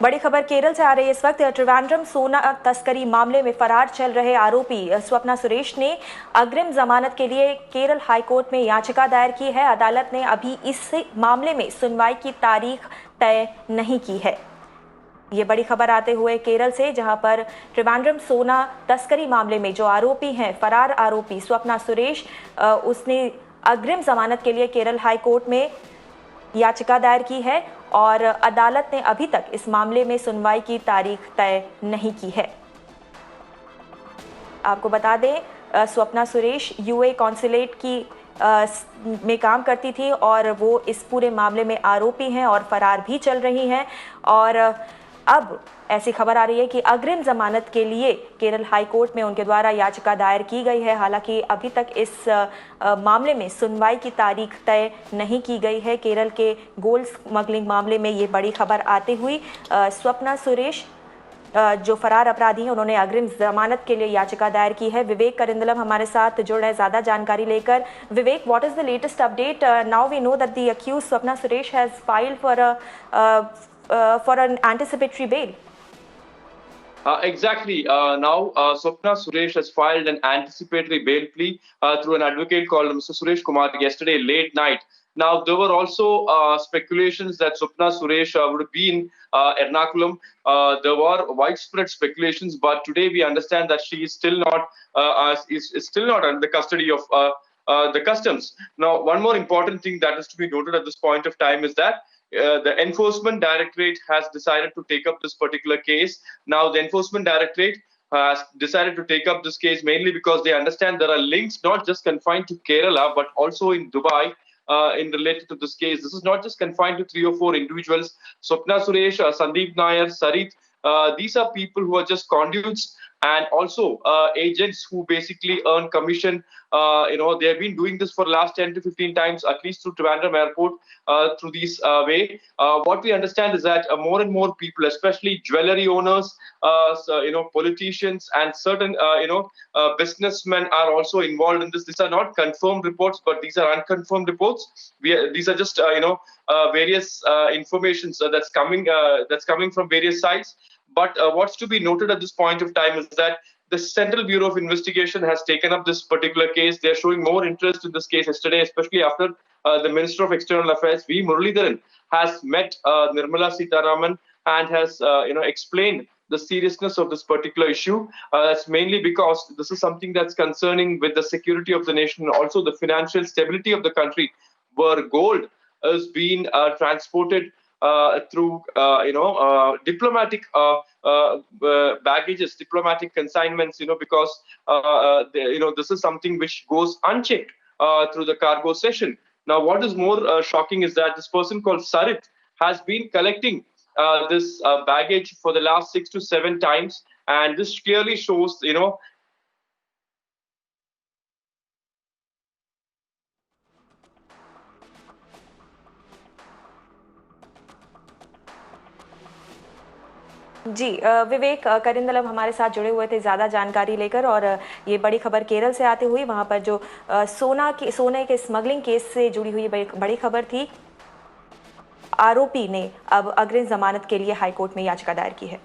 बड़ी खबर केरल से आ रही है इस वक्त। त्रिवेंद्रम सोना तस्करी मामले में फरार चल रहे आरोपी स्वप्ना सुरेश ने अग्रिम जमानत के लिए केरल हाईकोर्ट में याचिका दायर की है। अदालत ने अभी इस मामले में सुनवाई की तारीख तय नहीं की है। ये बड़ी खबर आते हुए केरल से, जहां पर त्रिवेंद्रम सोना तस्करी मामले में जो आरोपी हैं, फरार आरोपी स्वप्ना सुरेश, उसने अग्रिम जमानत के लिए केरल हाईकोर्ट में याचिका दायर की है और अदालत ने अभी तक इस मामले में सुनवाई की तारीख तय नहीं की है। आपको बता दें, स्वप्ना सुरेश यूए कॉन्सुलेट की में काम करती थी और वो इस पूरे मामले में आरोपी हैं और फरार भी चल रही हैं। और अब ऐसी खबर आ रही है कि अग्रिम जमानत के लिए केरल हाईकोर्ट में उनके द्वारा याचिका दायर की गई है। हालांकि अभी तक इस मामले में सुनवाई की तारीख तय नहीं की गई है। केरल के गोल्ड स्मगलिंग मामले में ये बड़ी खबर आते हुई स्वप्ना सुरेश जो फरार अपराधी हैं, उन्होंने अग्रिम जमानत के लिए याचिका दायर की है। विवेक करिंदलम हमारे साथ जुड़ रहे हैं ज्यादा जानकारी लेकर। Vivek, what is the latest update? Now we know that the accused Swapna Suresh has filed for an anticipatory bail. Exactly. Now, Swapna Suresh has filed an anticipatory bail plea through an advocate called Mr. Suresh Kumar yesterday late night. Now, there were also speculations that Swapna Suresh would be in Ernakulam. There were widespread speculations, but today we understand that she is still not under the custody of the customs. Now, one more important thing that is to be noted at this point of time is that the Enforcement Directorate has decided to take up this particular case. Now, the Enforcement Directorate has decided to take up this case mainly because they understand there are links not just confined to Kerala, but also in Dubai in related to this case. This is not just confined to 3 or 4 individuals. Swapna Suresh, Sandeep Nair, Sarit, these are people who are just conduits and also agents who basically earn commission. They have been doing this for the last 10 to 15 times, at least through Trivandrum Airport, through these way. What we understand is that more and more people, especially jewelry owners, politicians, and certain, businessmen are also involved in this. These are not confirmed reports, but these are unconfirmed reports. These are just, various information that's coming from various sides. But what's to be noted at this point of time is that the Central Bureau of Investigation has taken up this particular case. They're showing more interest in this case yesterday, especially after the Minister of External Affairs, V. Muralidharan, has met Nirmala Sitharaman and has, explained the seriousness of this particular issue. That's mainly because this is something that's concerning with the security of the nation and also the financial stability of the country, where gold is being transported through diplomatic baggages, diplomatic consignments, because this is something which goes unchecked through the cargo session. Now, what is more shocking is that this person called Sarit has been collecting this baggage for the last 6 to 7 times, and this clearly shows, जी, विवेक करिंदलम हमारे साथ जुड़े हुए थे ज़्यादा जानकारी लेकर। और ये बड़ी खबर केरल से आते हुई, वहाँ पर जो सोने के स्मगलिंग केस से जुड़ी हुई बड़ी खबर थी। आरोपी ने अब अग्रिम जमानत के लिए हाईकोर्ट में याचिका दायर की है।